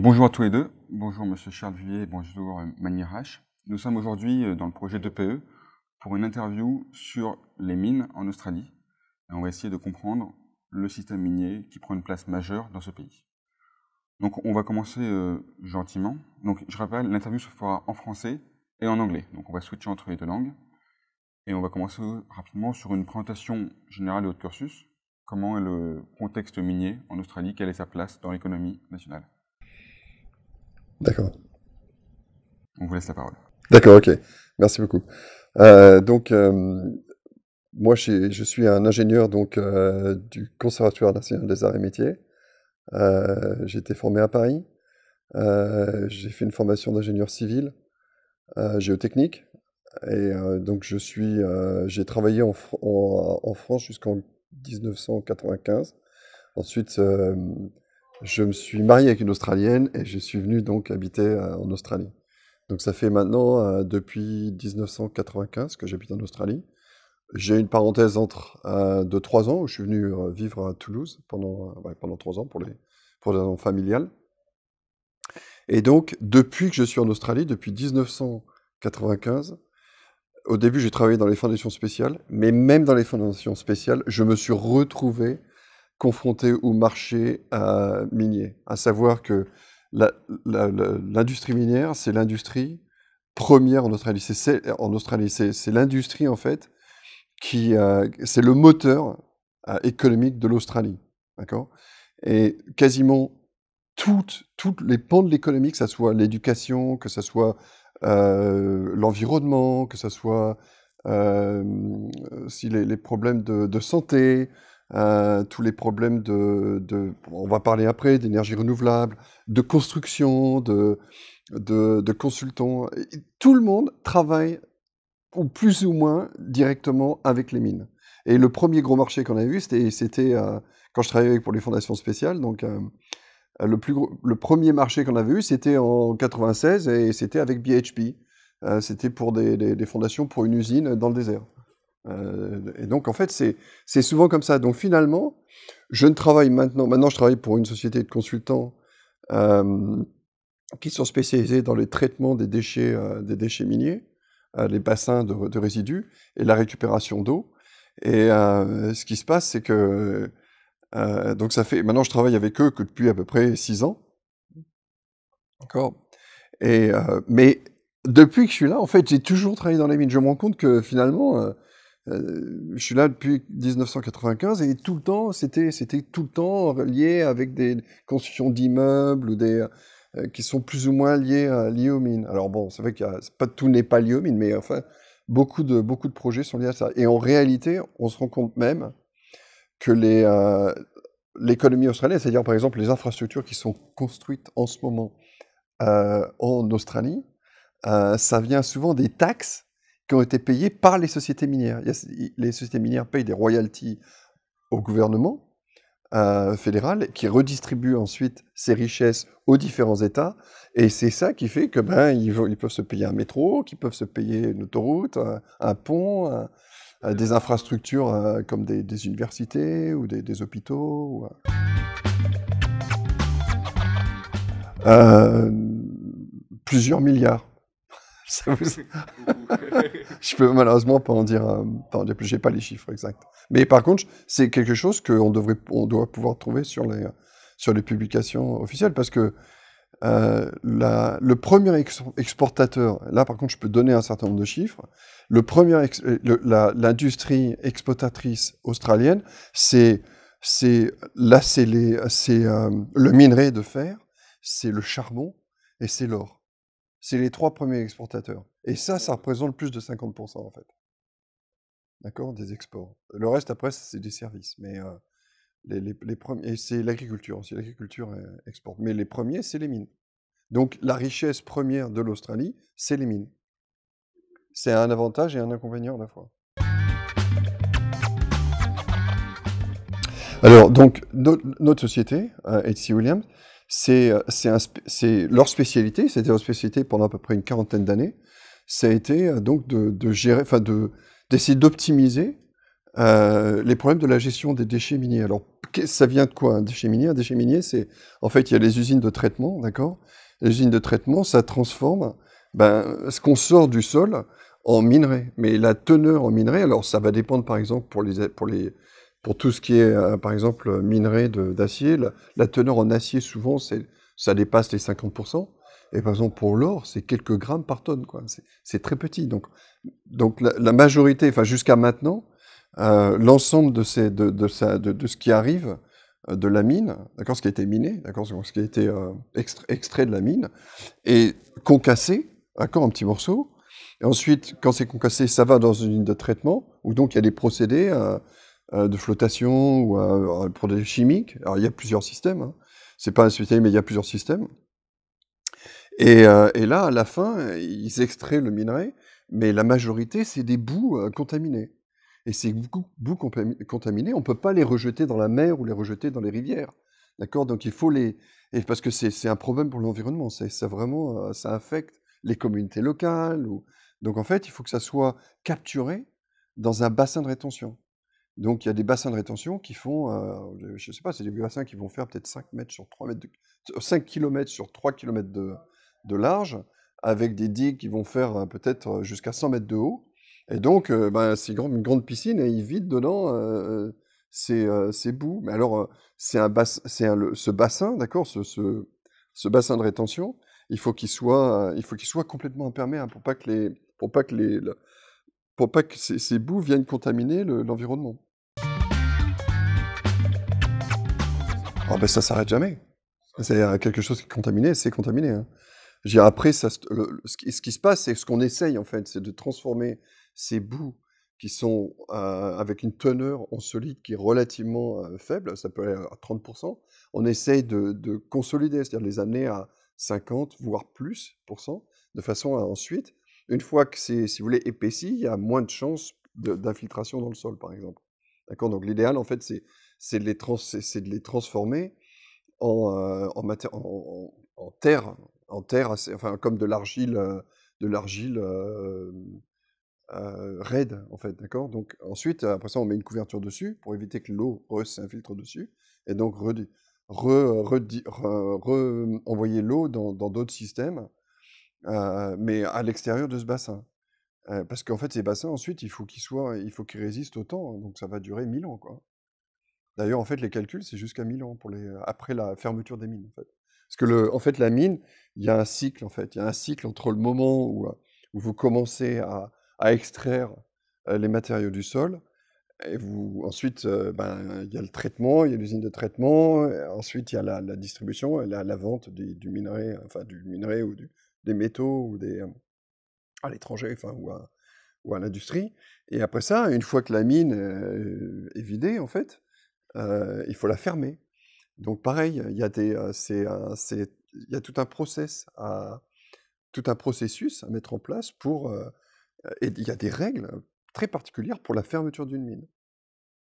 Donc bonjour à tous les deux, bonjour Monsieur Charles Vuillet, bonjour Mani Rache. Nous sommes aujourd'hui dans le projet d'EPE pour une interview sur les mines en Australie. Et on va essayer de comprendre le système minier qui prend une place majeure dans ce pays. Donc on va commencer gentiment. Donc je rappelle, l'interview se fera en français et en anglais. Donc on va switcher entre les deux langues. Et on va commencer rapidement sur une présentation générale de votre cursus. Comment est le contexte minier en Australie? Quelle est sa place dans l'économie nationale? D'accord. On vous laisse la parole. D'accord, ok. Merci beaucoup. Moi, je suis un ingénieur du Conservatoire national des arts et métiers. J'ai été formé à Paris. J'ai fait une formation d'ingénieur civil, géotechnique. J'ai travaillé en France jusqu'en 1995. Ensuite, je me suis marié avec une Australienne et je suis venu donc habiter en Australie. Donc ça fait maintenant depuis 1995 que j'habite en Australie. J'ai une parenthèse de 3 ans où je suis venu vivre à Toulouse pendant 3 ans pour des raisons familiales. Et donc depuis que je suis en Australie, depuis 1995, au début j'ai travaillé dans les fondations spéciales, mais même dans les fondations spéciales, je me suis retrouvé confronté au marché minier, à savoir que l'industrie minière, c'est l'industrie première en Australie. C'est l'industrie, en fait, c'est le moteur économique de l'Australie. D'accord? Et quasiment toutes les pans de l'économie, que ce soit l'éducation, que ce soit l'environnement, que ce soit si les problèmes de santé, tous les problèmes on va parler après, d'énergie renouvelable, de construction, de consultants. Et tout le monde travaille, ou plus ou moins, directement avec les mines. Et le premier gros marché qu'on a vu, c'était quand je travaillais pour les fondations spéciales. Donc, le premier marché qu'on avait eu, c'était en 96 et c'était avec BHP. C'était pour des fondations pour une usine dans le désert. Et donc, en fait, c'est souvent comme ça. Donc, finalement, je travaille pour une société de consultants qui sont spécialisés dans le traitement des déchets miniers, les bassins de résidus et la récupération d'eau. Et ce qui se passe, c'est que maintenant, je travaille avec eux que depuis à peu près 6 ans. D'accord. Mais depuis que je suis là, en fait, j'ai toujours travaillé dans les mines. Je me rends compte que finalement, je suis là depuis 1995 et tout le temps, c'était tout le temps lié avec des constructions d'immeubles ou qui sont plus ou moins liés aux mines. Alors bon, c'est vrai tout n'est pas lié aux mines, mais enfin, beaucoup de projets sont liés à ça. Et en réalité, on se rend compte même que l'économie australienne, c'est-à-dire par exemple les infrastructures qui sont construites en ce moment en Australie, ça vient souvent des taxes qui ont été payées par les sociétés minières. Les sociétés minières payent des royalties au gouvernement fédéral qui redistribue ensuite ces richesses aux différents États. Et c'est ça qui fait que ils peuvent se payer un métro, qu'ils peuvent se payer une autoroute, un pont, des infrastructures comme des universités ou des hôpitaux. Plusieurs milliards. Je peux malheureusement pas en dire plus, j'ai pas les chiffres exacts. Mais par contre, c'est quelque chose qu'on doit pouvoir trouver sur les publications officielles, parce que le premier exportateur, là par contre je peux donner un certain nombre de chiffres, l'industrie exportatrice australienne, c'est le minerai de fer, c'est le charbon et c'est l'or. C'est les 3 premiers exportateurs. Et ça représente plus de 50% en fait. D'accord, des exports. Le reste après, c'est des services. Mais les premiers, et c'est l'agriculture aussi. L'agriculture exporte. Mais les premiers, c'est les mines. Donc la richesse première de l'Australie, c'est les mines. C'est un avantage et un inconvénient à la fois. Alors, donc, notre société, H.C. Williams, c'est leur spécialité, c'était leur spécialité pendant à peu près une 40aine d'années, ça a été donc de gérer, d'essayer d'optimiser les problèmes de la gestion des déchets miniers. Alors, ça vient de quoi un déchet minier? Un déchet minier, c'est en fait il y a les usines de traitement, d'accord? Les usines de traitement, ça transforme ce qu'on sort du sol en minerai. Mais la teneur en minerai, alors ça va dépendre par exemple pour tout ce qui est par exemple minerai d'acier, la teneur en acier souvent ça dépasse les 50%. Et par exemple pour l'or, c'est quelques grammes par tonne, quoi. C'est très petit. Donc la majorité, enfin jusqu'à maintenant, l'ensemble de ce qui arrive de la mine, d'accord, ce qui a été miné, d'accord, ce qui a été extrait de la mine, est concassé, d'accord, en petits morceaux. Et ensuite, quand c'est concassé, ça va dans une ligne de traitement, où donc il y a des procédés de flottation ou pour des chimiques. Alors il y a plusieurs systèmes, hein. C'est pas un spécialité, mais il y a plusieurs systèmes. Et là, à la fin, ils extraient le minerai, mais la majorité, c'est des boues contaminés. Et ces boues contaminés, on ne peut pas les rejeter dans la mer ou les rejeter dans les rivières. D'accord? Donc il faut et parce que c'est un problème pour l'environnement. Ça vraiment, ça affecte les communautés locales. Donc en fait, il faut que ça soit capturé dans un bassin de rétention. Donc il y a des bassins de rétention qui font, je ne sais pas, c'est des bassins qui vont faire peut-être 5 mètres sur 3 mètres 5 km sur 3 km de large, avec des digues qui vont faire peut-être jusqu'à 100 mètres de haut. Et donc, c'est une grande piscine et ils vident dedans ces boues. Mais alors, ce bassin, d'accord, ce bassin de rétention, il faut qu'il soit complètement imperméable pour pas que ces boues viennent contaminer l'environnement. Ah ben ça s'arrête jamais. C'est quelque chose qui est contaminé, c'est contaminé, hein. Je veux dire, après, ce qui se passe, c'est ce qu'on essaye, en fait, c'est de transformer ces boues qui sont avec une teneur en solide qui est relativement faible, ça peut aller à 30%. On essaye de consolider, c'est-à-dire de les amener à 50, voire plus pour cent, de façon à ensuite, une fois que c'est, si vous voulez, épaissi, il y a moins de chances d'infiltration dans le sol, par exemple. D'accord? Donc l'idéal, en fait, c'est de les transformer en terre, enfin comme de l'argile, raide en fait, d'accord. Donc ensuite, après ça, on met une couverture dessus pour éviter que l'eau s'infiltre dessus, et donc envoyer l'eau dans d'autres systèmes, mais à l'extérieur de ce bassin. Parce qu'en fait, ces bassins ensuite, il faut qu'ils résistent au temps, donc ça va durer 1000 ans, quoi. D'ailleurs, en fait, les calculs, c'est jusqu'à 1000 ans après la fermeture des mines, en fait. Parce que en fait, la mine, il y a un cycle, en fait. Il y a un cycle entre le moment où vous commencez à extraire les matériaux du sol, et ensuite, il y a le traitement, il y a l'usine de traitement, et ensuite, il y a la distribution, et la vente du minerai, enfin, du minerai ou des métaux à l'étranger, enfin, ou à l'industrie. Et après ça, une fois que la mine est vidée, en fait, il faut la fermer. Donc pareil, il y a il y a tout un tout un processus à mettre en place et il y a des règles très particulières pour la fermeture d'une mine.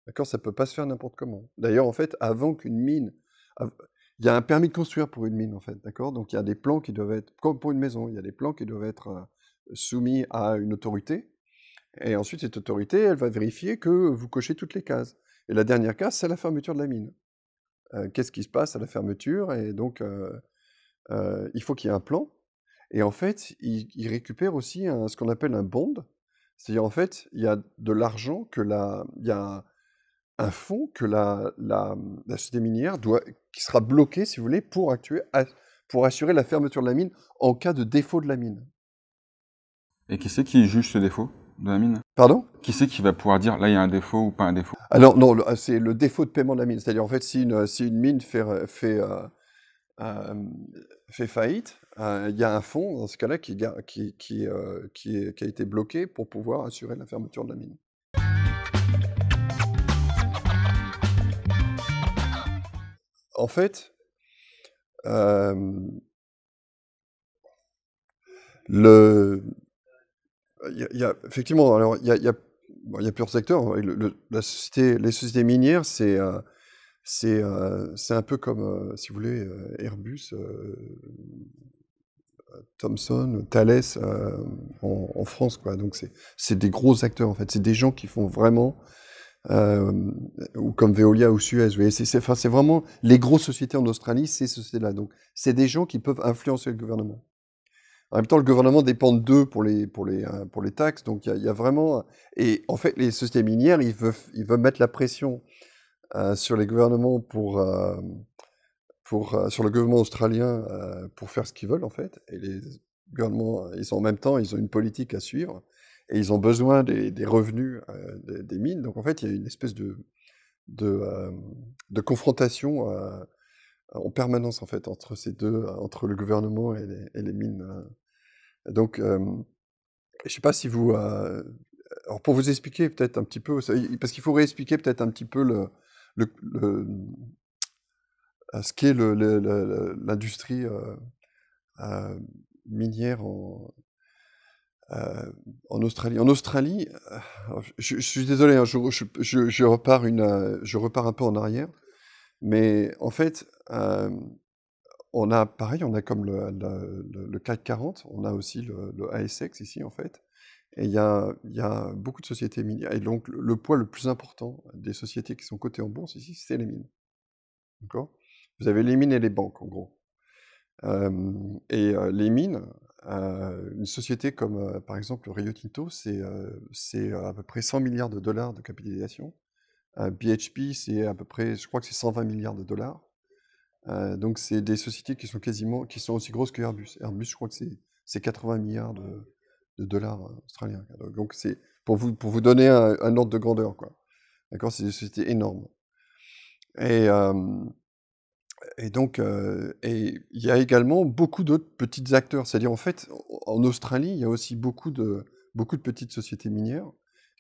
D'accord? Ça peut pas se faire n'importe comment. D'ailleurs, en fait, avant qu'une mine, av il y a un permis de construire pour une mine, en fait, d'accord? Donc il y a des plans qui doivent être comme pour une maison, il y a des plans qui doivent être soumis à une autorité. Et ensuite, cette autorité, elle va vérifier que vous cochez toutes les cases. Et la dernière case, c'est la fermeture de la mine. Qu'est-ce qui se passe à la fermeture? Et donc, il faut qu'il y ait un plan. Et en fait, ils récupèrent aussi ce qu'on appelle un bond. C'est-à-dire, en fait, il y a de l'argent il y a un fonds que la société minière qui sera bloqué, si vous voulez, pour assurer la fermeture de la mine en cas de défaut de la mine. Et qui c'est qui juge ce défaut de la mine? Pardon? Qui c'est qui va pouvoir dire là il y a un défaut ou pas un défaut? Alors non, c'est le défaut de paiement de la mine. C'est-à-dire, en fait, si une mine fait faillite, il y a un fonds, dans ce cas-là, qui a été bloqué pour pouvoir assurer la fermeture de la mine. En fait, le il y a effectivement, alors bon, il y a plusieurs secteurs, hein. Les sociétés minières, c'est un peu comme, si vous voulez, Airbus, Thomson, Thales, en France, quoi. Donc c'est des gros acteurs, en fait. C'est des gens qui font vraiment ou comme Veolia ou Suez. Vous voyez, enfin, c'est vraiment les grosses sociétés en Australie, ces sociétés-là. Donc, c'est des gens qui peuvent influencer le gouvernement. En même temps, le gouvernement dépend d'eux pour les taxes. Donc, il y a vraiment... Et en fait, les sociétés minières, ils veulent mettre la pression sur les gouvernements sur le gouvernement australien pour faire ce qu'ils veulent, en fait. Et les gouvernements, en même temps, ils ont une politique à suivre. Et ils ont besoin des revenus des mines. Donc, en fait, il y a une espèce de confrontation en permanence, en fait, entre ces deux, entre le gouvernement et les mines. Donc, je ne sais pas si vous... alors, pour vous expliquer peut-être un petit peu, parce qu'il faut réexpliquer peut-être un petit peu ce qu'est l'industrie minière en Australie. En Australie, je suis désolé, hein, je repars un peu en arrière, mais en fait, on a comme le CAC 40, on a aussi le ASX ici, en fait, et il y a beaucoup de sociétés minières, et donc le poids le plus important des sociétés qui sont cotées en bourse ici, c'est les mines. D'accord? Vous avez les mines et les banques, en gros. Les mines, une société comme par exemple Rio Tinto, c'est à peu près 100 milliards de dollars de capitalisation. BHP, c'est à peu près, je crois que c'est 120 milliards de dollars. Donc c'est des sociétés qui sont aussi grosses que Airbus. Airbus, je crois que c'est 80 milliards de dollars australiens. Donc c'est pour vous donner un ordre de grandeur, quoi. D'accord? C'est des sociétés énormes. Et donc, il y a également beaucoup d'autres petits acteurs. C'est-à-dire, en fait, en Australie, il y a aussi beaucoup de petites sociétés minières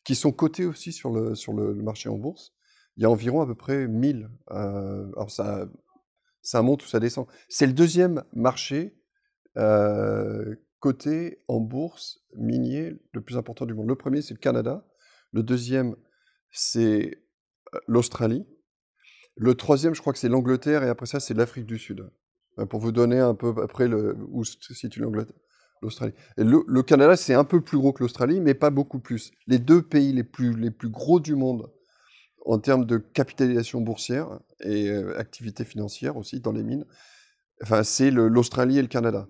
qui sont cotées aussi sur le marché en bourse. Il y a environ à peu près 1000. Alors, ça monte ou ça descend. C'est le deuxième marché coté en bourse minier le plus important du monde. Le premier, c'est le Canada. Le deuxième, c'est l'Australie. Le troisième, je crois que c'est l'Angleterre, et après ça, c'est l'Afrique du Sud. Pour vous donner un peu après où se situe l'Australie. Et le Canada, c'est un peu plus gros que l'Australie, mais pas beaucoup plus. Les deux pays les plus gros du monde en termes de capitalisation boursière et activité financière aussi dans les mines, enfin, c'est l'Australie et le Canada.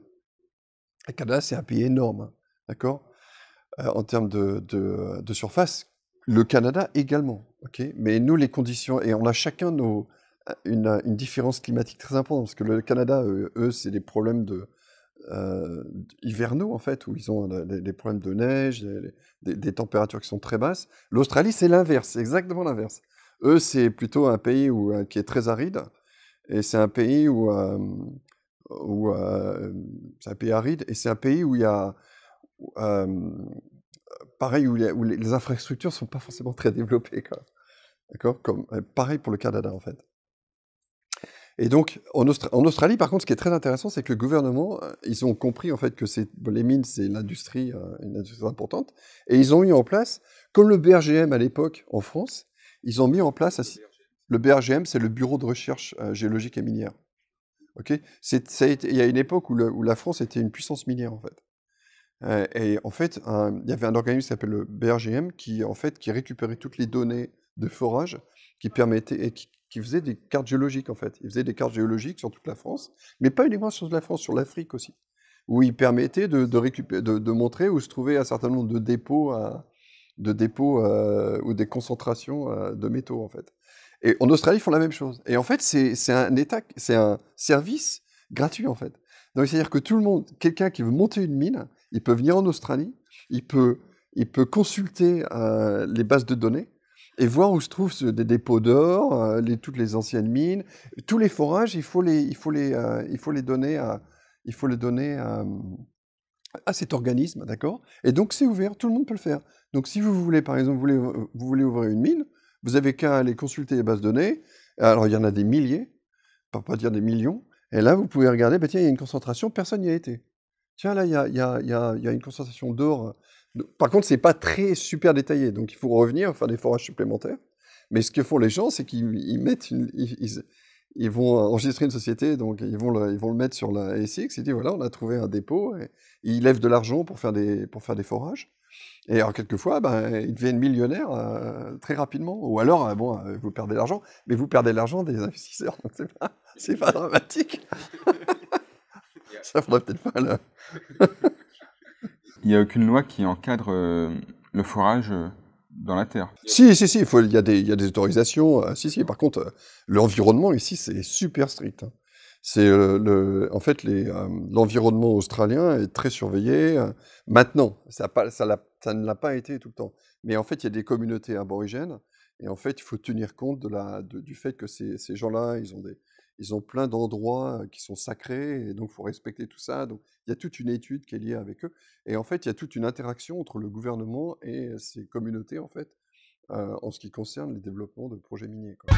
Le Canada, c'est un pays énorme, hein, d'accord, en termes de surface. Le Canada également, ok. Mais nous, les conditions, et on a chacun une différence climatique très importante, parce que le Canada, eux, c'est des problèmes hivernaux, en fait, où ils ont des problèmes de neige, des températures qui sont très basses. L'Australie, c'est l'inverse, c'est exactement l'inverse. Eux, c'est plutôt un pays qui est très aride, et c'est un pays c'est un pays aride, et c'est un pays où il y a... pareil, où les infrastructures sont pas forcément très développées, quoi. D'accord? Pareil pour le Canada, en fait. Et donc, en Australie, par contre, ce qui est très intéressant, c'est que le gouvernement, ils ont compris, en fait, que les mines, c'est l'industrie, une industrie importante, et ils ont mis en place, comme le BRGM à l'époque, en France, ils ont mis en place, le BRGM, c'est le Bureau de recherche géologique et minière. Ok? Il y a une époque où la France était une puissance minière, en fait. Et en fait, il y avait un organisme qui s'appelle le BRGM qui récupérait toutes les données de forage qui permettaient et qui faisait des cartes géologiques, en fait. Il faisait des cartes géologiques sur toute la France, mais pas uniquement sur la France, sur l'Afrique aussi, où il permettait de montrer où se trouvait un certain nombre de dépôts ou des concentrations de métaux, en fait. Et en Australie, ils font la même chose. Et en fait, c'est un service gratuit, en fait. Donc, c'est-à-dire que tout le monde, quelqu'un qui veut monter une mine, il peut venir en Australie, il peut consulter les bases de données et voir où se trouvent des dépôts d'or, toutes les anciennes mines, tous les forages. Il faut les donner à cet organisme, d'accord? Et donc c'est ouvert, tout le monde peut le faire. Donc si vous voulez, par exemple, vous voulez ouvrir une mine, vous avez qu'à aller consulter les bases de données. Alors il y en a des milliers, pour pas dire des millions. Et là, vous pouvez regarder, bah, tiens, il y a une concentration, personne n'y a été. Tiens, là, il y a une concentration d'or. Par contre, c'est pas très super détaillé, donc il faut revenir, faire des forages supplémentaires. Mais ce que font les gens, c'est qu'ils mettent ils vont enregistrer une société, donc ils vont le mettre sur la ASX, ils disent voilà, on a trouvé un dépôt, et ils lèvent de l'argent pour faire des forages. Et alors, quelquefois, ben, ils deviennent millionnaires très rapidement. Ou alors, bon, vous perdez l'argent, mais vous perdez l'argent des investisseurs, donc c'est pas dramatique. Ça faudrait peut-être pas le... Il n'y a aucune loi qui encadre le forage dans la terre. Si, il y a des autorisations. Si, par contre, l'environnement ici, c'est super strict, hein. C'est en fait, l'environnement australien est très surveillé. Maintenant, ça ne l'a pas été tout le temps. Mais en fait, il y a des communautés aborigènes. Et en fait, il faut tenir compte du fait que ces gens-là, ils ont plein d'endroits qui sont sacrés. Et donc, il faut respecter tout ça. Donc, il y a toute une étude qui est liée avec eux. Et en fait, il y a toute une interaction entre le gouvernement et ces communautés, en fait, en ce qui concerne les développements de projets miniers, quoi.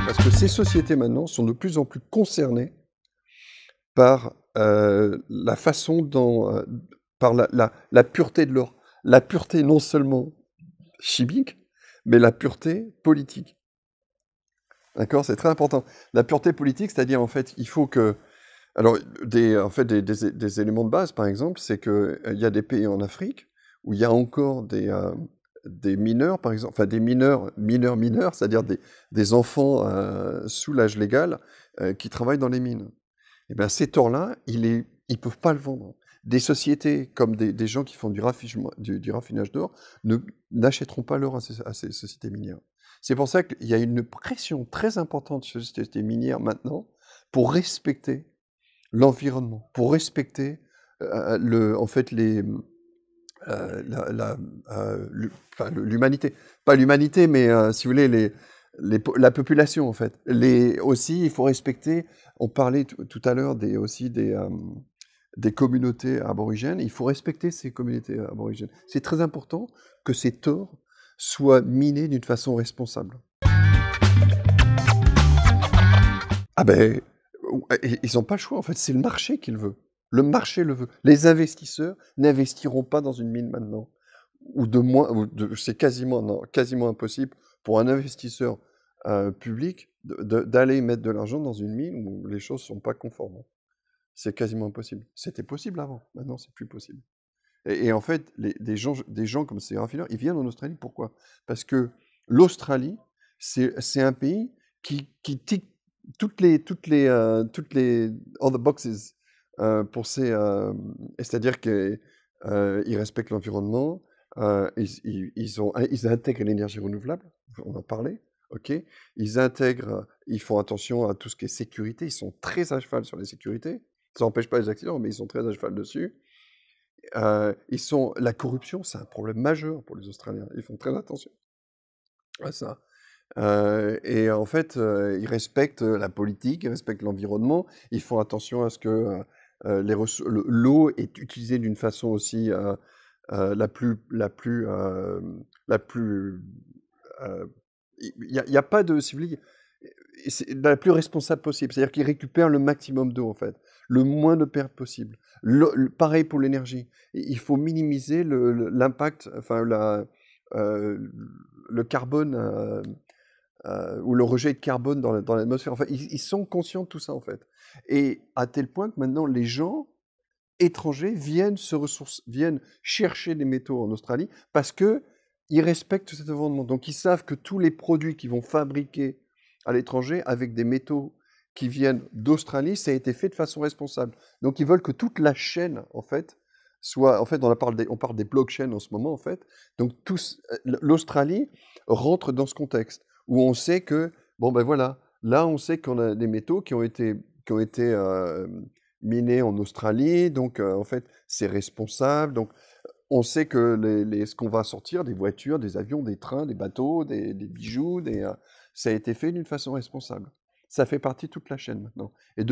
Parce que ces sociétés, maintenant, sont de plus en plus concernées par la façon dont, par la pureté de l'or. La pureté non seulement chimique, mais la pureté politique. D'accord? C'est très important. La pureté politique, c'est-à-dire, en fait, il faut que... Alors, en fait, des éléments de base, par exemple, c'est qu'il y a des pays en Afrique où il y a encore des mineurs, par exemple, enfin des mineurs, c'est-à-dire des enfants sous l'âge légal qui travaillent dans les mines. Et bien, ces torts-là, ils peuvent pas le vendre. Des sociétés comme des gens qui font du raffinage d'or n'achèteront pas l'or à ces sociétés minières. C'est pour ça qu'il y a une pression très importante sur les sociétés minières maintenant pour respecter l'environnement, pour respecter en fait enfin, l'humanité. Pas l'humanité, mais si vous voulez, la population, en fait. Aussi, il faut respecter, on parlait tout à l'heure aussi des communautés aborigènes, il faut respecter ces communautés aborigènes. C'est très important que ces torts soient minés d'une façon responsable. Ah ben, ils n'ont pas le choix, en fait, c'est le marché qui le veut. Le marché le veut. Les investisseurs n'investiront pas dans une mine maintenant. C'est quasiment impossible pour un investisseur public d'aller mettre de l'argent dans une mine où les choses ne sont pas conformes. C'est quasiment impossible. C'était possible avant, maintenant c'est plus possible. Et en fait, des gens comme ces raffineurs, ils viennent en Australie, pourquoi? Parce que l'Australie, c'est un pays qui tique toutes les all the boxes pour c'est-à-dire qu'ils respectent l'environnement, ils intègrent l'énergie renouvelable, on en parlait, ok? Ils font attention à tout ce qui est sécurité, ils sont très à cheval sur les sécurités. Ça n'empêche pas les accidents, mais ils sont très à cheval dessus. La corruption, c'est un problème majeur pour les Australiens. Ils font très attention à ça. Et en fait, ils respectent la politique, ils respectent l'environnement, ils font attention à ce que l'eau est utilisée d'une façon aussi la plus, il n'y a pas de, si vous voulez, c'est la plus responsable possible. C'est-à-dire qu'ils récupèrent le maximum d'eau, en fait, le moins de pertes possible. Pareil pour l'énergie. Il faut minimiser l'impact, enfin le carbone ou le rejet de carbone dans l'atmosphère. Enfin, ils sont conscients de tout ça, en fait. Et à tel point que maintenant, les gens étrangers viennent chercher des métaux en Australie parce que ils respectent cet environnement. Donc, ils savent que tous les produits qu'ils vont fabriquer à l'étranger avec des métaux qui viennent d'Australie, ça a été fait de façon responsable. Donc, ils veulent que toute la chaîne, en fait, soit... En fait, on parle des blockchains en ce moment, en fait. Donc, l'Australie rentre dans ce contexte où on sait que, bon, ben voilà, là, on sait qu'on a des métaux qui ont été minés en Australie, donc en fait, c'est responsable. Donc, on sait que ce qu'on va sortir, des voitures, des avions, des trains, des bateaux, des bijoux, ça a été fait d'une façon responsable. Ça fait partie de toute la chaîne maintenant. Et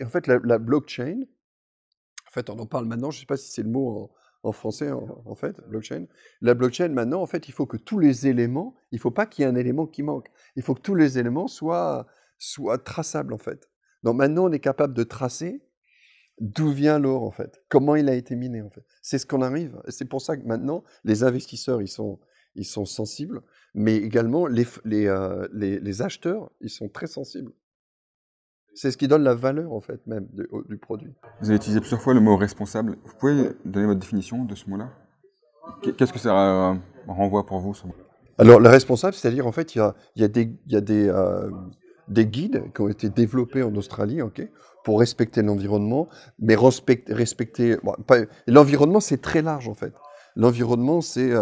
en fait, la blockchain, en fait, on en parle maintenant, je ne sais pas si c'est le mot en français, en fait, blockchain. La blockchain, maintenant, en fait, il faut que tous les éléments, il ne faut pas qu'il y ait un élément qui manque. Il faut que tous les éléments soient traçables, en fait. Donc maintenant, on est capable de tracer d'où vient l'or, en fait, comment il a été miné, en fait. C'est ce qu'on arrive. C'est pour ça que maintenant, les investisseurs, ils sont sensibles, mais également les acheteurs, ils sont très sensibles. C'est ce qui donne la valeur, en fait, même du produit. Vous avez utilisé plusieurs fois le mot responsable. Vous pouvez donner votre définition de ce mot-là? Qu'est-ce que ça renvoie pour vous, ce mot? Alors, le responsable, c'est-à-dire, en fait, il y a des guides qui ont été développés en Australie, ok, pour respecter l'environnement, mais respecter... bon, l'environnement, c'est très large, en fait. L'environnement, c'est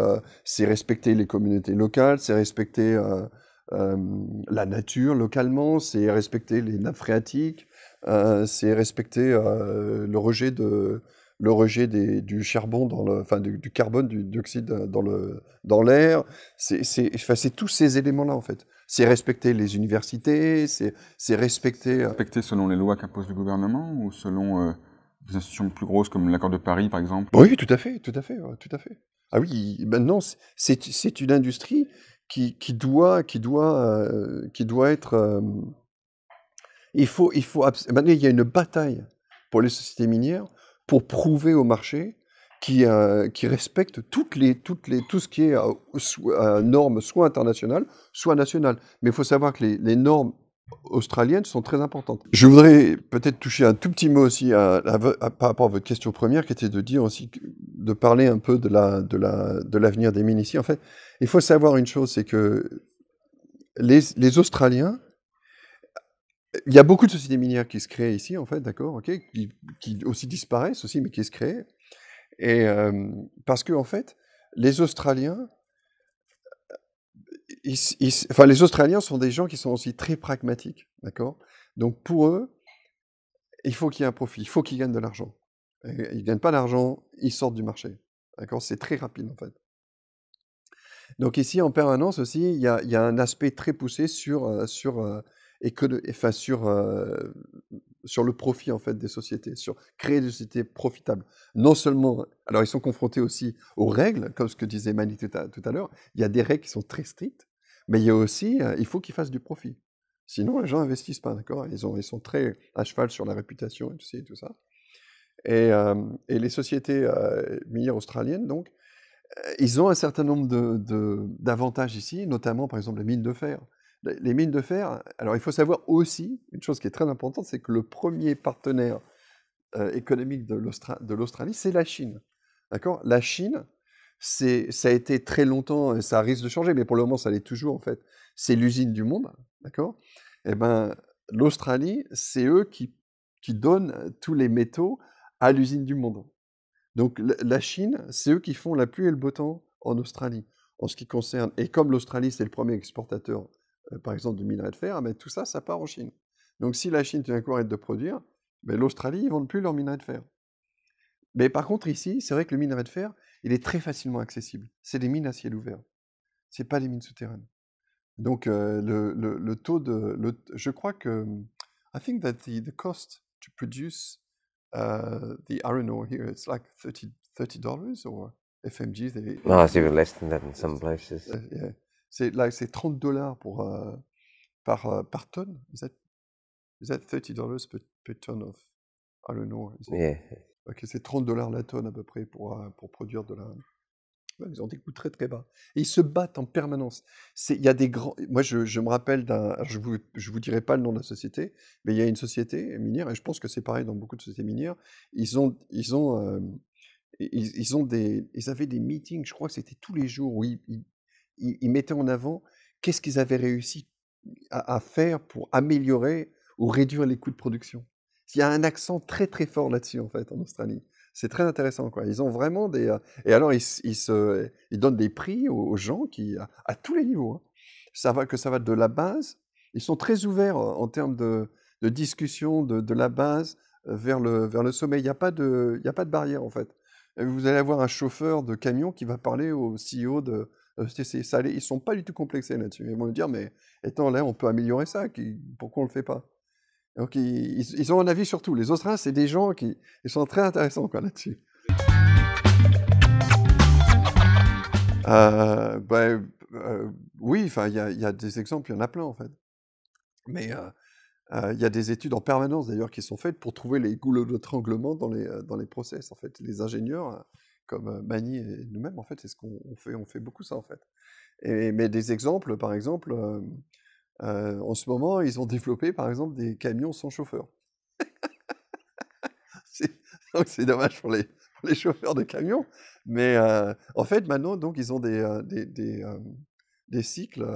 respecter les communautés locales, c'est respecter euh, la nature localement, c'est respecter les nappes phréatiques, c'est respecter le rejet du charbon enfin du carbone, du dioxyde dans l'air. Enfin, c'est tous ces éléments-là, en fait. C'est respecter les universités, c'est respecter... Respecté selon les lois qu'impose le gouvernement ou selon des institutions plus grosses comme l'accord de Paris, par exemple? Oui, tout à fait, tout à fait, ouais, tout à fait. Ah oui, maintenant, c'est une industrie qui doit être... maintenant, il y a une bataille pour les sociétés minières pour prouver au marché qui respectent tout ce qui est normes soit internationales, soit nationales. Mais il faut savoir que les normes australiennes sont très importantes. Je voudrais peut-être toucher un tout petit mot aussi par rapport à votre question première, qui était de dire aussi, de parler un peu de l'avenir des mines ici. En fait, il faut savoir une chose, c'est que les Australiens, il y a beaucoup de sociétés minières qui se créent ici, en fait, d'accord, ok, qui aussi disparaissent aussi, mais qui se créent. Et parce que, en fait, les Australiens, enfin, les Australiens sont des gens qui sont aussi très pragmatiques, d'accord. Donc pour eux, il faut qu'il y ait un profit, il faut qu'ils gagnent de l'argent. Et ils gagnent pas d'argent, ils sortent du marché, d'accord. C'est très rapide, en fait. Donc ici, en permanence aussi, il y a un aspect très poussé enfin, sur le profit en fait des sociétés, sur créer des sociétés profitables. Non seulement, alors ils sont confrontés aussi aux règles, comme ce que disait Mani tout à l'heure, il y a des règles qui sont très strictes, mais il y a aussi, il faut qu'ils fassent du profit. Sinon, les gens investissent pas, d'accord? Ils sont très à cheval sur la réputation et tout ça. Et les sociétés minières australiennes, donc, ils ont un certain nombre d'avantages ici, notamment par exemple les mines de fer. Les mines de fer, alors il faut savoir aussi, une chose qui est très importante, c'est que le premier partenaire économique de l'Australie, c'est la Chine. D'accord? La Chine, ça a été très longtemps, et ça risque de changer, mais pour le moment, ça l'est toujours en fait. C'est l'usine du monde, d'accord? Eh ben, l'Australie, c'est eux qui donnent tous les métaux à l'usine du monde. Donc la Chine, c'est eux qui font la pluie et le beau temps en Australie, en ce qui concerne. Et comme l'Australie, c'est le premier exportateur, par exemple, de minerais de fer, mais tout ça, ça part en Chine. Donc si la Chine tout d'un coup arrête de produire, ben, l'Australie, ils ne vendent plus leur minerais de fer. Mais par contre, ici, c'est vrai que le minerai de fer, il est très facilement accessible. C'est des mines à ciel ouvert. C'est pas des mines souterraines. Donc le taux je crois que I think that the cost to produce the iron ore here, it's like $30 or FMG. No, it's even less than that in some places. Yeah. C'est $30 par tonne. Is that $30 per ton of iron ore? Yeah. Ok, c'est $30 la tonne à peu près pour produire de la. Ouais, ils ont des coûts très très bas. Et ils se battent en permanence. Il y a des grands. Moi, je me rappelle d'un. Alors, je vous dirai pas le nom de la société, mais il y a une société minière, et je pense que c'est pareil dans beaucoup de sociétés minières. Ils avaient des meetings, je crois que c'était tous les jours, où ils mettaient en avant qu'est-ce qu'ils avaient réussi à faire pour améliorer ou réduire les coûts de production. Il y a un accent très très fort là-dessus, en fait, en Australie. C'est très intéressant, quoi. Ils ont vraiment des... et alors, ils donnent des prix aux gens à tous les niveaux, hein. Ça va de la base. Ils sont très ouverts en termes de discussion de la base vers le sommet. Il n'y a pas de barrière, en fait. Vous allez avoir un chauffeur de camion qui va parler au CEO de STC. Ils ne sont pas du tout complexés là-dessus. Ils vont lui dire, mais étant là, on peut améliorer ça. Pourquoi on ne le fait pas? Donc, ils ont un avis sur tout. Les Australiens, c'est des gens ils sont très intéressants quoi, là-dessus. Oui, enfin, il y a des exemples, il y en a plein en fait. Mais il y a des études en permanence d'ailleurs qui sont faites pour trouver les goulots d'étranglement dans les process. En fait, les ingénieurs, comme Mani et nous-mêmes, en fait, c'est ce qu'on fait. On fait beaucoup ça en fait. Mais des exemples, par exemple, En ce moment, ils ont développé, par exemple, des camions sans chauffeur. Donc c'est dommage pour les chauffeurs de camions. Mais en fait, maintenant, donc, ils ont des cycles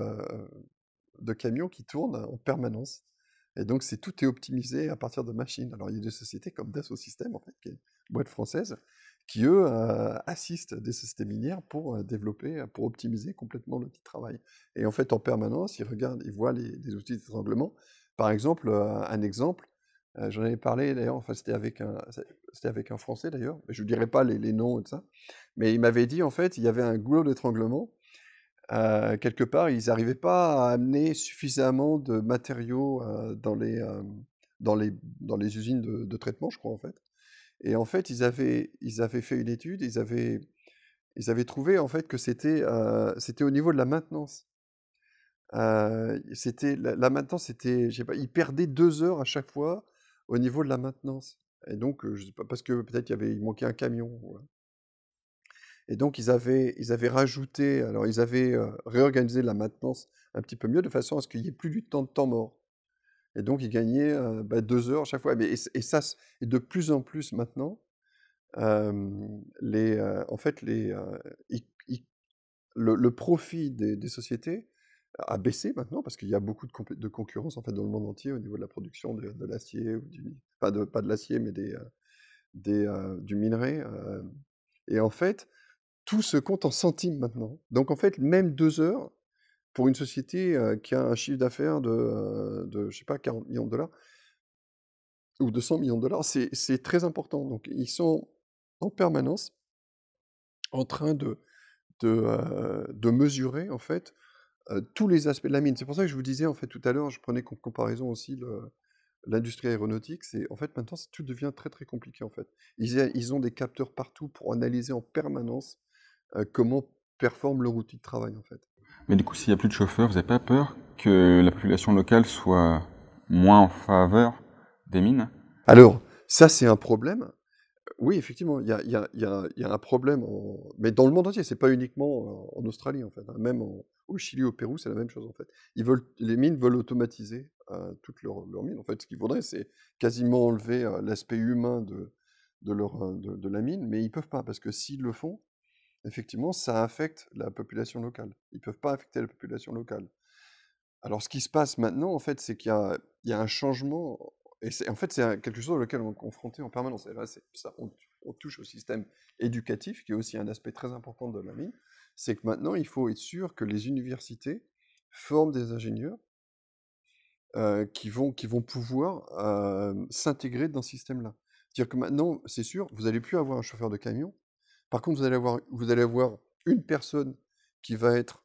de camions qui tournent en permanence. Et donc, tout est optimisé à partir de machines. Alors, il y a des sociétés comme Dassault Systèmes, en fait, qui est une boîte française, qui, eux, assistent des sociétés minières pour développer, pour optimiser complètement l'outil de travail. Et en fait, en permanence, ils regardent, ils voient les outils d'étranglement. Par exemple, un exemple, j'en avais parlé d'ailleurs, enfin, c'était avec un Français d'ailleurs, mais je ne dirai pas les noms et tout ça, mais il m'avait dit, en fait, il y avait un goulot d'étranglement. Quelque part, ils n'arrivaient pas à amener suffisamment de matériaux dans les usines de traitement, je crois, en fait. Et en fait, ils avaient fait une étude, ils avaient trouvé en fait que c'était au niveau de la maintenance. La maintenance, je sais pas, ils perdaient 2 heures à chaque fois au niveau de la maintenance. Et donc, je sais pas, parce que peut-être il manquait un camion. Voilà. Et donc, ils avaient rajouté, alors ils avaient réorganisé la maintenance un petit peu mieux de façon à ce qu'il n'y ait plus du temps mort. Et donc, ils gagnaient 2 heures à chaque fois. Et ça, et de plus en plus maintenant, en fait, le profit des sociétés a baissé maintenant parce qu'il y a beaucoup de concurrence en fait dans le monde entier au niveau de la production de l'acier, pas de l'acier, mais du minerai. Et en fait, tout se compte en centimes maintenant. Donc en fait, même 2 heures pour une société qui a un chiffre d'affaires je sais pas, 40 millions de dollars ou 200 millions de dollars, c'est très important. Donc ils sont en permanence en train de mesurer en fait tous les aspects de la mine. C'est pour ça que je vous disais en fait tout à l'heure, je prenais comme comparaison aussi l'industrie aéronautique. C'est en fait maintenant tout devient très très compliqué en fait. Ils ont des capteurs partout pour analyser en permanence comment performe leur outil de travail en fait. Mais du coup, s'il n'y a plus de chauffeurs, vous n'avez pas peur que la population locale soit moins en faveur des mines? Alors, ça c'est un problème. Oui, effectivement, il y a un problème, mais dans le monde entier, c'est pas uniquement en Australie en fait, hein. Même au Chili, au Pérou, c'est la même chose en fait. Les mines veulent automatiser toutes leurs mines. En fait, ce qu'ils voudraient, c'est quasiment enlever l'aspect humain de la mine, mais ils peuvent pas parce que s'ils le font, effectivement, ça affecte la population locale. Ils peuvent pas affecter la population locale. Alors, ce qui se passe maintenant, en fait, c'est qu'il y a un changement, et en fait, c'est quelque chose auquel on est confronté en permanence. Et là, c'est ça, on touche au système éducatif, qui est aussi un aspect très important de la mine. C'est que maintenant, il faut être sûr que les universités forment des ingénieurs qui vont pouvoir s'intégrer dans ce système-là. C'est-à-dire que maintenant, c'est sûr, vous n'allez plus avoir un chauffeur de camion. Par contre, vous allez avoir une personne qui va être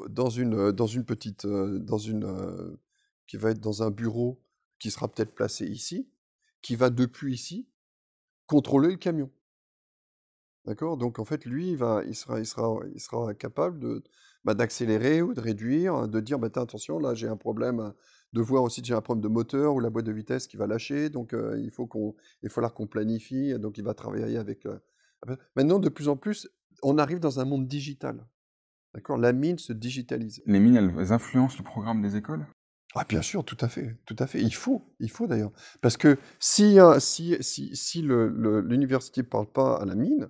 dans une petite, qui va être dans un bureau qui sera peut-être placé ici, qui va depuis ici contrôler le camion. D'accord? Donc en fait, lui, il sera capable d'accélérer ou de réduire, de dire, bah, tiens, attention, là, j'ai un problème, de voir aussi que j'ai un problème de moteur ou la boîte de vitesse qui va lâcher, donc il va falloir qu'on planifie, donc il va travailler avec. Maintenant, de plus en plus, on arrive dans un monde digital. D'accord? La mine se digitalise. Les mines, elles influencent le programme des écoles? Ah bien sûr, tout à fait, tout à fait. Il faut d'ailleurs. Parce que si l'université ne parle pas à la mine,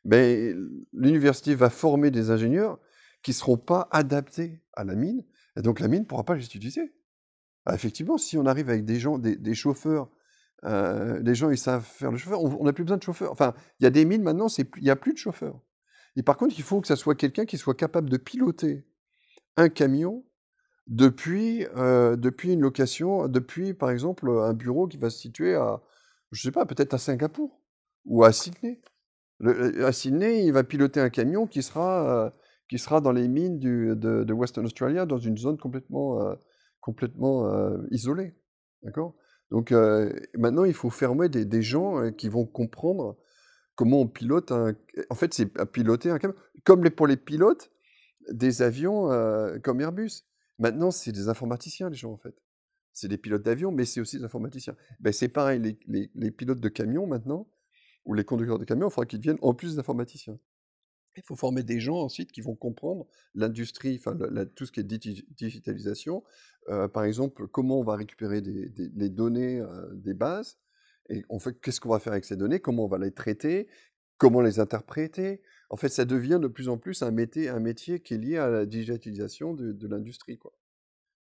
ben, l'université va former des ingénieurs qui ne seront pas adaptés à la mine, et donc la mine ne pourra pas les utiliser. Ah, effectivement, si on arrive avec des gens, des chauffeurs, des gens ils savent faire le chauffeur, on n'a plus besoin de chauffeurs. Enfin, il y a des mines maintenant, il n'y a plus de chauffeurs. Et par contre, il faut que ça soit quelqu'un qui soit capable de piloter un camion depuis une location, depuis, par exemple, un bureau qui va se situer je sais pas, peut-être à Singapour ou à Sydney. À Sydney, il va piloter un camion qui sera dans les mines de Western Australia, dans une zone complètement isolée. D'accord? Donc, maintenant, il faut former des gens qui vont comprendre comment on pilote en fait, c'est à piloter un camion. Comme pour les pilotes des avions comme Airbus. Maintenant, c'est des informaticiens, les gens, en fait. C'est des pilotes d'avion, mais c'est aussi des informaticiens. Ben, c'est pareil, les pilotes de camions, maintenant, ou les conducteurs de camions, il faudra qu'ils deviennent en plus des informaticiens. Il faut former des gens ensuite qui vont comprendre l'industrie, enfin tout ce qui est digitalisation. Par exemple, comment on va récupérer les données des bases et qu'est-ce qu'on va faire avec ces données, comment on va les traiter, comment les interpréter. En fait, ça devient de plus en plus un métier qui est lié à la digitalisation de l'industrie, quoi,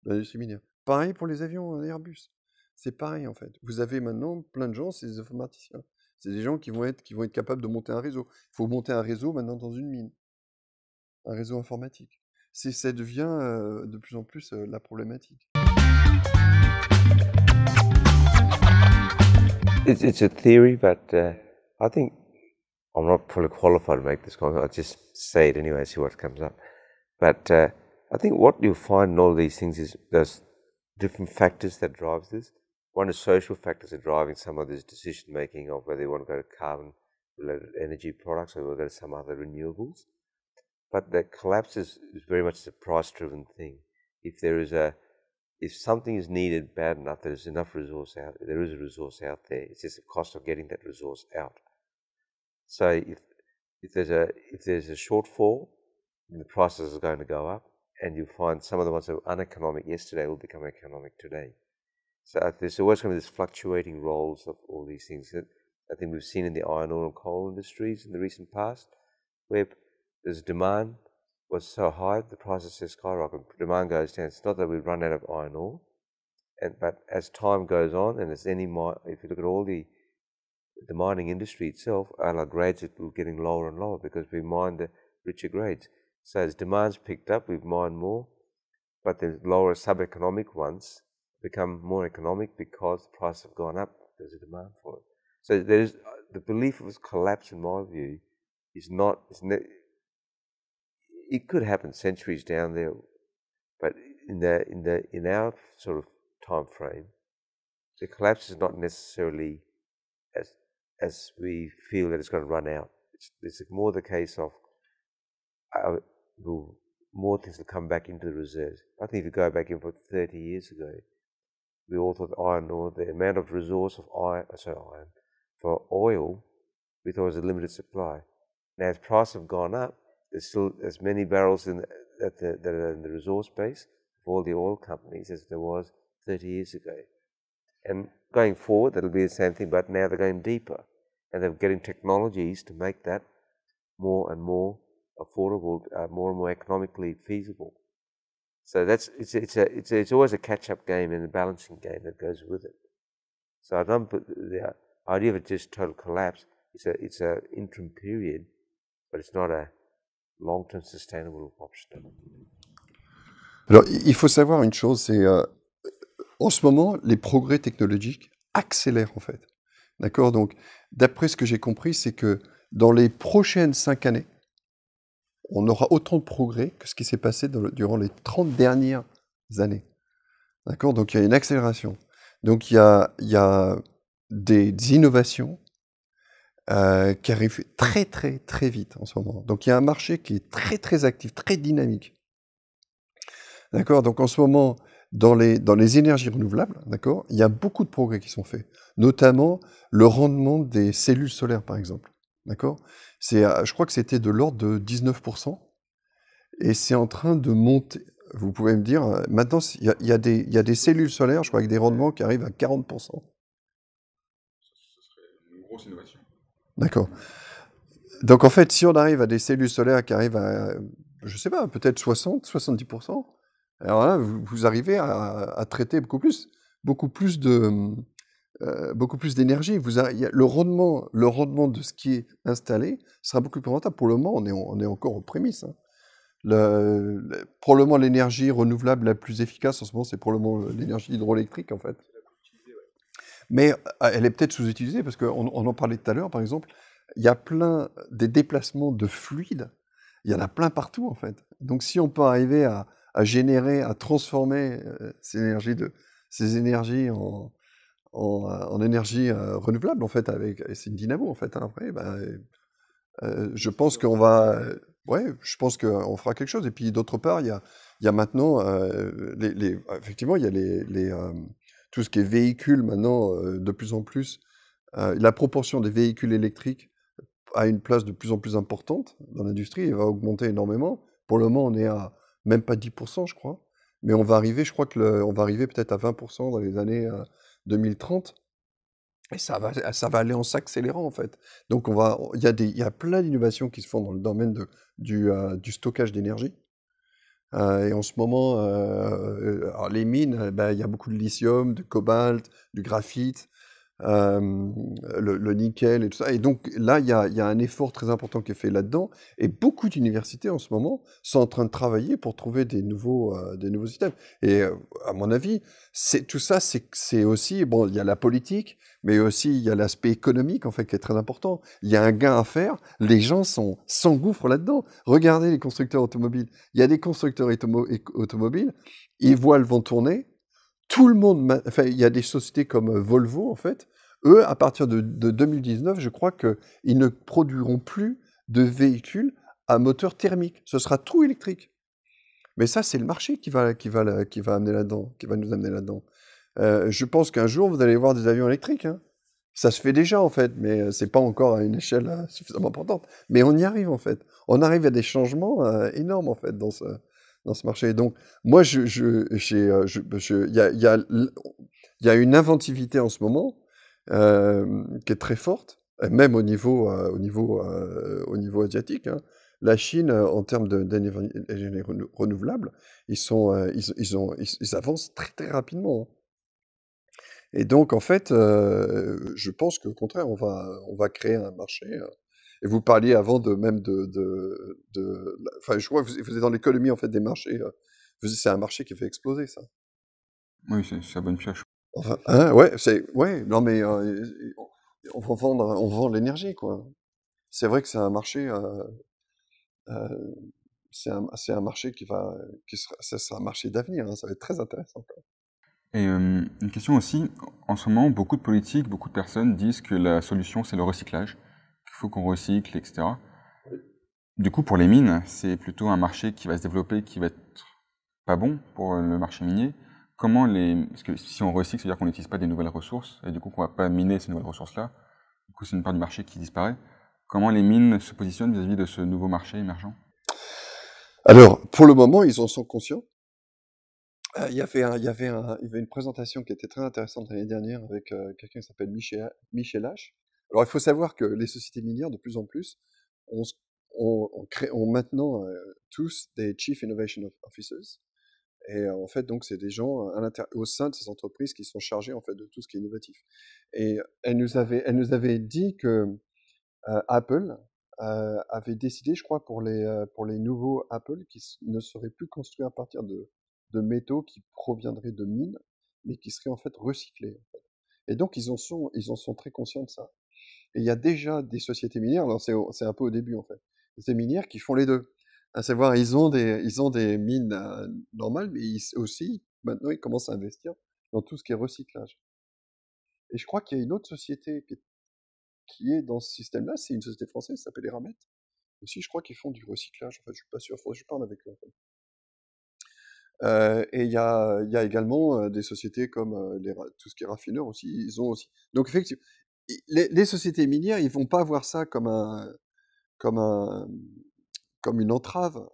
de l'industrie minière. Pareil pour les avions Airbus. C'est pareil en fait. Vous avez maintenant plein de gens, c'est des informaticiens. C'est des gens qui vont être capables de monter un réseau. Il faut monter un réseau maintenant dans une mine, un réseau informatique. Ça devient de plus en plus la problématique. It's a theory, but I think I'm not fully qualified to make this comment. I'll just say it anyway, see what comes up. But I think what you'll find in all these things is there's different factors that drive this. One is social factors are driving some of this decision making of whether you want to go to carbon-related energy products or whether there's some other renewables. But the collapse is very much a price-driven thing. If something is needed bad enough, there's enough resource out. There is a resource out there. It's just the cost of getting that resource out. So if there's a shortfall, the prices are going to go up, and you'll find some of the ones that were uneconomic yesterday will become economic today. So there's always going to be this fluctuating roles of all these things that I think we've seen in the iron ore and coal industries in the recent past, where there's demand was so high, the prices have skyrocketed. Demand goes down. It's not that we've run out of iron ore, but as time goes on, and if you look at all the mining industry itself, our grades are getting lower and lower because we mine the richer grades. So as demand's picked up, we've mined more, but the lower sub-economic ones become more economic because the prices have gone up. There's a demand for it. So there's the belief of collapse, in my view, it could happen centuries down there, but in our sort of time frame, the collapse is not necessarily as we feel that it's going to run out. It's more the case of more things will come back into the reserves. I think if you go back in for 30 years ago, we all thought iron ore, the amount of resource of for oil, we thought was a limited supply. Now, as prices have gone up, there's still as many barrels that are in the resource base of all the oil companies as there was 30 years ago. And going forward, that'll be the same thing, but now they're going deeper, and they're getting technologies to make that more and more affordable, more and more economically feasible. So it's always a catch-up game and a balancing game that goes with it. So I don't put the idea of it just total collapse. It's a interim period, but it's not a long-term sustainable option. Alors, il faut savoir une chose, c'est en ce moment, les progrès technologiques accélèrent en fait. D'accord? Donc, d'après ce que j'ai compris, c'est que dans les prochaines 5 années, on aura autant de progrès que ce qui s'est passé durant les 30 dernières années. D'accord? Donc, il y a une accélération. Donc, il y a des innovations qui arrivent très, très, très vite en ce moment. Donc, il y a un marché qui est très, très actif, très dynamique. D'accord? Donc, en ce moment, dans les énergies renouvelables, d'accord, il y a beaucoup de progrès qui sont faits, notamment le rendement des cellules solaires, par exemple. D'accord? Je crois que c'était de l'ordre de 19%, et c'est en train de monter. Vous pouvez me dire, maintenant, il y a des cellules solaires, je crois, avec des rendements qui arrivent à 40%. Ce serait une grosse innovation. D'accord. Donc, en fait, si on arrive à des cellules solaires qui arrivent à, je sais pas, peut-être 60, 70%, alors là, vous arrivez à traiter beaucoup plus d'énergie. Le rendement de ce qui est installé sera beaucoup plus rentable. Pour le moment, on est encore aux prémices. Hein. Probablement l'énergie renouvelable la plus efficace en ce moment, c'est probablement l'énergie hydroélectrique, en fait. Mais elle est peut-être sous-utilisée, parce qu'on en parlait tout à l'heure, par exemple, il y a plein des déplacements de fluides, il y en a plein partout, en fait. Donc si on peut arriver à générer, à transformer ces énergies en énergie renouvelable, en fait, c'est une dynamo, en fait. Hein, après, je pense qu'on va... je pense qu'on fera quelque chose. Et puis, d'autre part, il y a maintenant... effectivement, il y a tout ce qui est véhicules, maintenant, de plus en plus. La proportion des véhicules électriques a une place de plus en plus importante dans l'industrie et va augmenter énormément. Pour le moment, on est à même pas 10%, je crois. Mais on va arriver, je crois on va arriver peut-être à 20% dans les années 2030. Et ça va aller en s'accélérant, en fait. Donc, il y a plein d'innovations qui se font dans le domaine du stockage d'énergie. Et en ce moment, alors les mines, ben, il y a beaucoup de lithium, de cobalt, du graphite, le nickel et tout ça. Et donc là, il y a un effort très important qui est fait là-dedans. Et beaucoup d'universités en ce moment sont en train de travailler pour trouver des nouveaux systèmes. Et à mon avis, tout ça, c'est aussi, bon, il y a la politique, mais aussi il y a l'aspect économique en fait qui est très important. Il y a un gain à faire. Les gens s'engouffrent là-dedans. Regardez les constructeurs automobiles. Il y a des constructeurs automobiles, ils voient le vent tourner. Tout le monde, enfin, il y a des sociétés comme Volvo, en fait. Eux, à partir de 2019, je crois qu'ils ne produiront plus de véhicules à moteur thermique. Ce sera tout électrique. Mais ça, c'est le marché qui va amener là-dedans, qui va nous amener là-dedans. Je pense qu'un jour, vous allez voir des avions électriques, hein. Ça se fait déjà, en fait, mais c'est pas encore à une échelle suffisamment importante. Mais on y arrive, en fait. On arrive à des changements énormes, en fait, dans ce marché. Donc, moi, il y a une inventivité en ce moment qui est très forte, même au niveau asiatique, hein. La Chine, en termes d'énergie renouvelable, ils avancent très, très rapidement, hein. Et donc, en fait, je pense qu'au contraire, on va créer un marché. Et vous parliez avant enfin, je crois que vous êtes dans l'économie en fait des marchés. C'est un marché qui fait exploser ça. Oui, c'est la bonne pioche. Enfin, hein, ouais, non mais on vend l'énergie quoi. C'est vrai que c'est un marché, c'est un marché ça sera un marché d'avenir, hein, ça va être très intéressant, quoi. Et une question aussi, en ce moment, beaucoup de politiques, beaucoup de personnes disent que la solution, c'est le recyclage, qu'il faut qu'on recycle, etc. Du coup, pour les mines, c'est plutôt un marché qui va se développer, qui va être pas bon pour le marché minier. Parce que si on recycle, c'est-à-dire qu'on n'utilise pas des nouvelles ressources, et du coup qu'on va pas miner ces nouvelles ressources-là. Du coup, c'est une part du marché qui disparaît. Comment les mines se positionnent vis-à-vis de ce nouveau marché émergent? Alors, pour le moment, ils en sont conscients. Il y avait une présentation qui était très intéressante l'année dernière avec quelqu'un qui s'appelle Michel H. Alors, il faut savoir que les sociétés minières, de plus en plus, ont maintenant tous des Chief Innovation Officers. Et en fait, donc, c'est des gens au sein de ces entreprises qui sont chargés en fait de tout ce qui est innovatif. Et elle nous avait dit que Apple avait décidé, je crois, pour les nouveaux Apple, qui ne seraient plus construits à partir de métaux qui proviendraient de mines, mais qui seraient en fait recyclés, en fait. Et donc, ils en sont très conscients de ça. Et il y a déjà des sociétés minières, alors c'est un peu au début, en fait, des minières qui font les deux. À savoir, ils ont des mines normales, mais aussi, maintenant, ils commencent à investir dans tout ce qui est recyclage. Et je crois qu'il y a une autre société qui est dans ce système-là, c'est une société française, qui s'appelle Eramet. Aussi, je crois qu'ils font du recyclage. En fait, je suis pas sûr, faudrait que je parle avec eux, en fait. Et il y a également des sociétés comme tout ce qui est raffineur aussi, ils ont aussi. Donc effectivement, les sociétés minières, ils vont pas voir ça comme un, comme une entrave,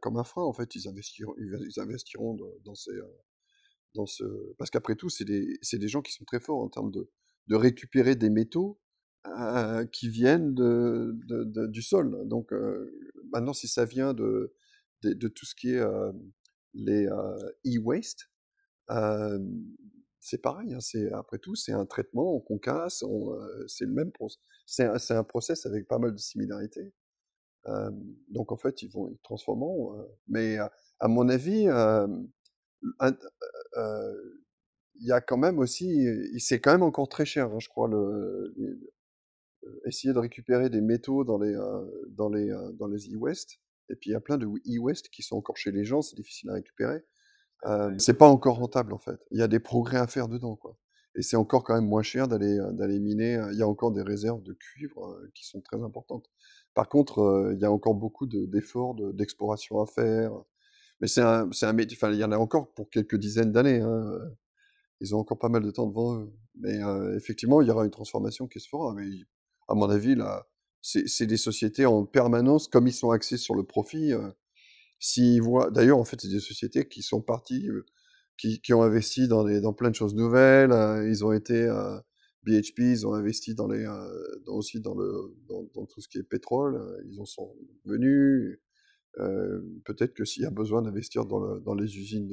comme un frein. En fait, ils investiront dans ce, parce qu'après tout, c'est des gens qui sont très forts en termes de récupérer des métaux qui viennent du sol. Donc maintenant, si ça vient de tout ce qui est les e-waste, c'est pareil, hein, après tout, c'est un traitement qu'on casse, c'est le même process. C'est un process avec pas mal de similarités. Donc en fait, ils transformeront. Mais à mon avis, il y a quand même aussi, c'est quand même encore très cher, hein, je crois, essayer de récupérer des métaux dans les e-waste. Et puis il y a plein de e-waste qui sont encore chez les gens, c'est difficile à récupérer. C'est pas encore rentable en fait. Il y a des progrès à faire dedans, quoi. Et c'est encore quand même moins cher d'aller miner. Il y a encore des réserves de cuivre qui sont très importantes. Par contre, il y a encore beaucoup d'efforts d'exploration à faire. Mais c'est un métier. Enfin, il y en a encore pour quelques dizaines d'années, hein. Ils ont encore pas mal de temps devant eux. Mais effectivement, il y aura une transformation qui se fera. Mais à mon avis, là, c'est des sociétés en permanence, comme ils sont axés sur le profit, s'ils voient... D'ailleurs, en fait, c'est des sociétés qui sont parties, qui ont investi dans plein de choses nouvelles. Ils ont été... BHP, ils ont investi aussi dans tout ce qui est pétrole. Ils en sont venus. Peut-être que s'il y a besoin d'investir dans les usines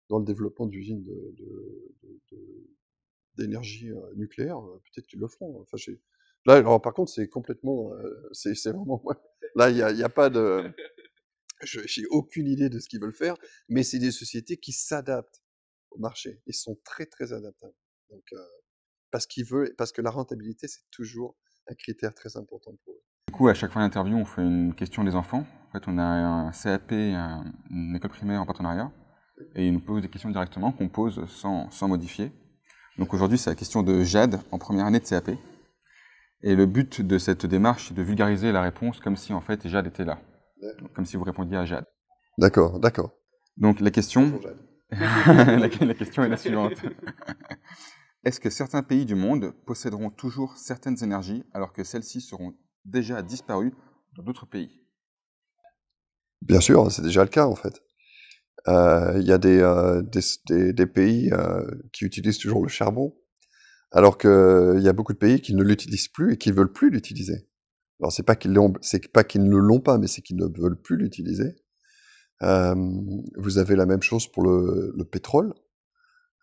dans le développement d'usines d'énergie nucléaire, peut-être qu'ils le feront. Enfin, là, alors, par contre, c'est complètement, c'est vraiment, là, il y a pas de, j'ai aucune idée de ce qu'ils veulent faire, mais c'est des sociétés qui s'adaptent au marché. Ils sont très très adaptables. Donc, parce que la rentabilité, c'est toujours un critère très important pour eux. Du coup, à chaque fin d'interview, on fait une question des enfants. En fait, on a un CAP, une école primaire en partenariat, et ils nous posent des questions directement qu'on pose sans modifier. Donc aujourd'hui, c'est la question de Jade en première année de CAP. Et le but de cette démarche, c'est de vulgariser la réponse comme si en fait Jade était là. Donc, comme si vous répondiez à Jade. D'accord, d'accord. Donc la question, Bonjour, Jade. la question est la suivante. Est-ce que certains pays du monde posséderont toujours certaines énergies alors que celles-ci seront déjà disparues dans d'autres pays? Bien sûr, c'est déjà le cas en fait. Il y a des pays qui utilisent toujours le charbon, alors qu'il y a beaucoup de pays qui ne l'utilisent plus et qui ne veulent plus l'utiliser. Alors c'est pas qu'ils ne l'ont pas, mais c'est qu'ils ne veulent plus l'utiliser. Vous avez la même chose pour le pétrole.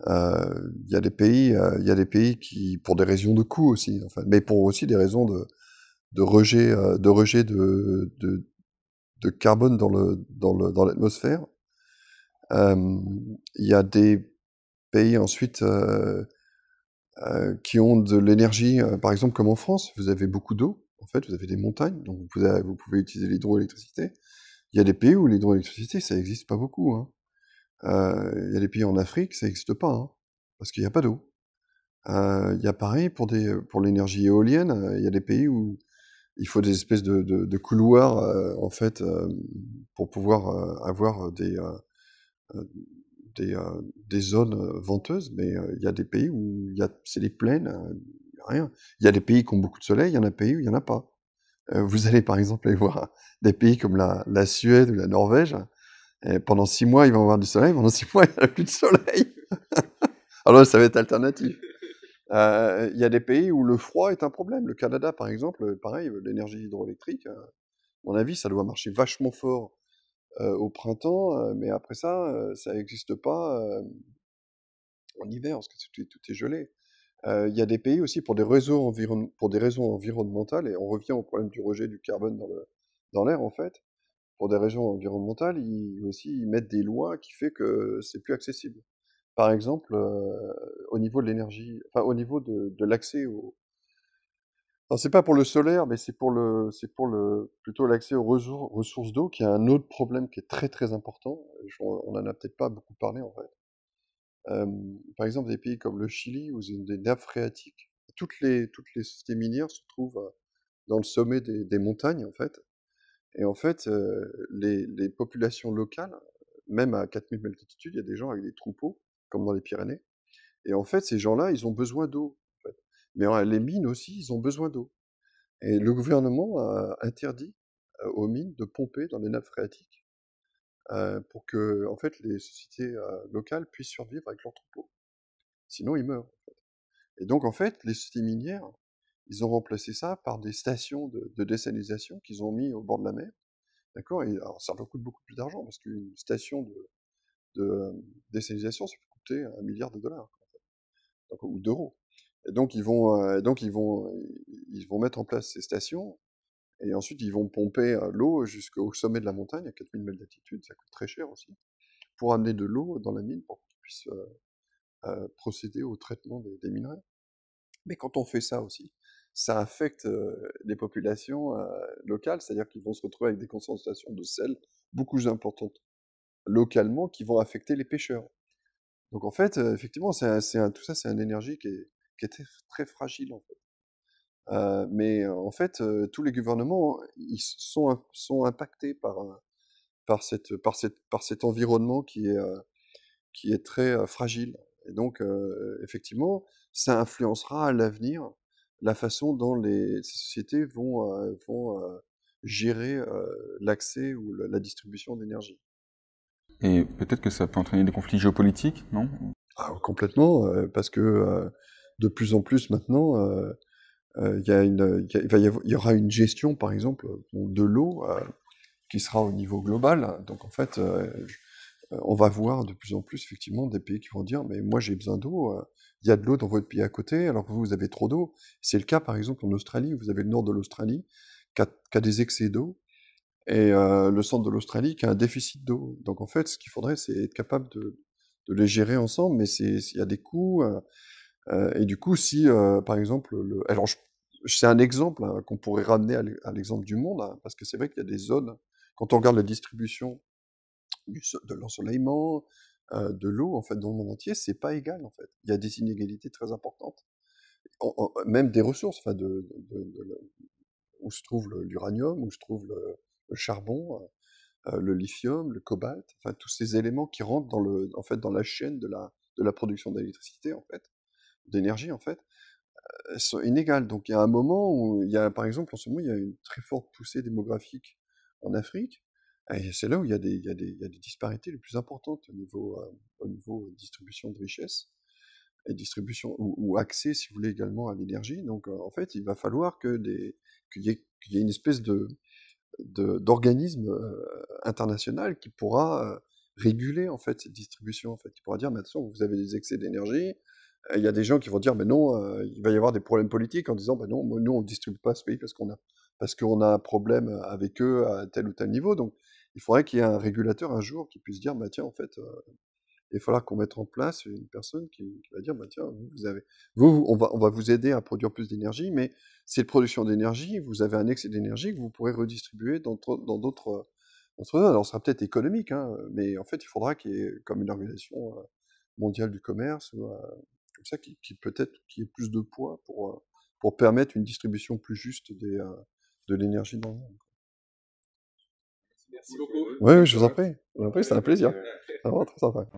Il y a des pays qui, pour des raisons de coût aussi, enfin, mais pour aussi des raisons de rejet de carbone dans l'atmosphère. Il y a des pays ensuite qui ont de l'énergie, par exemple comme en France, vous avez beaucoup d'eau, en fait, vous avez des montagnes, donc vous pouvez utiliser l'hydroélectricité. Il y a des pays où l'hydroélectricité, ça n'existe pas beaucoup. Hein. Il y a des pays en Afrique, ça n'existe pas, hein, parce qu'il n'y a pas d'eau. Il y a pareil pour l'énergie éolienne, il y a des pays où il faut des espèces de couloirs, en fait, pour pouvoir avoir des zones venteuses, mais il y a des pays où c'est des plaines, il y a rien. Il y a des pays qui ont beaucoup de soleil, il y en a des pays où il n'y en a pas. Vous allez par exemple aller voir des pays comme la Suède ou la Norvège, et pendant 6 mois ils vont avoir du soleil, pendant 6 mois il n'y a plus de soleil. Alors ça va être alternatif. Il y a des pays où le froid est un problème. Le Canada par exemple, pareil, l'énergie hydroélectrique, à mon avis ça doit marcher vachement fort au printemps, mais après ça, ça n'existe pas en hiver, parce que tout est gelé. Il y a des pays aussi pour des raisons environnementales, et on revient au problème du rejet du carbone dans l'air en fait. Pour des raisons environnementales, ils mettent des lois qui fait que c'est plus accessible. Par exemple, au niveau de l'énergie, enfin au niveau de l'accès au... Alors c'est pas pour le solaire, mais plutôt l'accès aux ressources d'eau, qui est un autre problème qui est très très important. On en a peut-être pas beaucoup parlé en fait. Par exemple, des pays comme le Chili, où ils ont des nappes phréatiques. Toutes les sociétés minières se trouvent dans le sommet des montagnes, en fait. Et en fait, les populations locales, même à 4000 mètres d'altitude, il y a des gens avec des troupeaux, comme dans les Pyrénées. Et en fait, ces gens-là, ils ont besoin d'eau. En fait. Mais les mines aussi, ils ont besoin d'eau. Et le gouvernement a interdit aux mines de pomper dans les nappes phréatiques pour que, en fait, les sociétés locales puissent survivre avec leurs troupeaux. Sinon, ils meurent. Et donc, en fait, les sociétés minières, ils ont remplacé ça par des stations de désalinisation qu'ils ont mis au bord de la mer. D'accord. Et alors, ça leur coûte beaucoup plus d'argent, parce qu'une station de désalinisation, ça peut coûter $1 milliard, donc, ou d'euros. Et donc, ils vont mettre en place ces stations, et ensuite, ils vont pomper l'eau jusqu'au sommet de la montagne, à 4000 mètres d'altitude, ça coûte très cher aussi, pour amener de l'eau dans la mine, pour qu'ils puissent procéder au traitement des minerais. Mais quand on fait ça aussi, ça affecte les populations locales, c'est-à-dire qu'ils vont se retrouver avec des concentrations de sel beaucoup plus importantes localement, qui vont affecter les pêcheurs. Donc en fait, effectivement, tout ça, c'est une énergie qui est très, très fragile en fait. Mais en fait, tous les gouvernements, ils sont impactés par cet environnement qui est très fragile. Et donc, effectivement, ça influencera à l'avenir la façon dont ces sociétés vont gérer l'accès ou la distribution d'énergie. Et peut-être que ça peut entraîner des conflits géopolitiques, non? Ah, complètement, parce que de plus en plus maintenant, il y aura une gestion, par exemple, de l'eau qui sera au niveau global. Donc en fait, on va voir de plus en plus effectivement des pays qui vont dire mais moi j'ai besoin d'eau, il y a de l'eau dans votre pays à côté alors que vous avez trop d'eau. C'est le cas par exemple en Australie, vous avez le nord de l'Australie qui a des excès d'eau et le centre de l'Australie qui a un déficit d'eau. Donc en fait ce qu'il faudrait c'est être capable de les gérer ensemble, mais il y a des coûts et du coup si par exemple alors c'est un exemple hein, qu'on pourrait ramener à l'exemple du monde hein, parce que c'est vrai qu'il y a des zones quand on regarde la distribution de l'ensoleillement, de l'eau, en fait, dans le monde entier, c'est pas égal, en fait. Il y a des inégalités très importantes. Même des ressources, enfin, où se trouve l'uranium, où se trouve le charbon, le lithium, le cobalt, enfin, tous ces éléments qui rentrent en fait, dans la chaîne de la production d'électricité, en fait, d'énergie, en fait, sont inégales. Donc, il y a un moment où par exemple, en ce moment, il y a une très forte poussée démographique en Afrique, et c'est là où il y a des disparités les plus importantes au niveau distribution de richesse et distribution ou accès, si vous voulez, également à l'énergie. Donc, en fait, il va falloir qu'il y ait une espèce d'organisme international qui pourra réguler en fait cette distribution. En fait, qui pourra dire, mais attention, vous avez des excès d'énergie. Il y a des gens qui vont dire, mais non, il va y avoir des problèmes politiques en disant, ben non, nous on ne distribue pas ce pays parce qu'on a un problème avec eux à tel ou tel niveau. Donc, il faudrait qu'il y ait un régulateur un jour qui puisse dire, bah tiens, en fait, il va falloir qu'on mette en place une personne qui va dire, bah tiens, on va vous aider à produire plus d'énergie, mais cette production d'énergie, vous avez un excès d'énergie que vous pourrez redistribuer dans d'autres zones. Alors, ça sera peut-être économique, hein, mais en fait, il faudra qu'il y ait comme une organisation mondiale du commerce, comme ça, qui ait plus de poids pour permettre une distribution plus juste de l'énergie dans le monde. Merci beaucoup. Oui, je vous en prie, c'était un plaisir. C'est vraiment très sympa.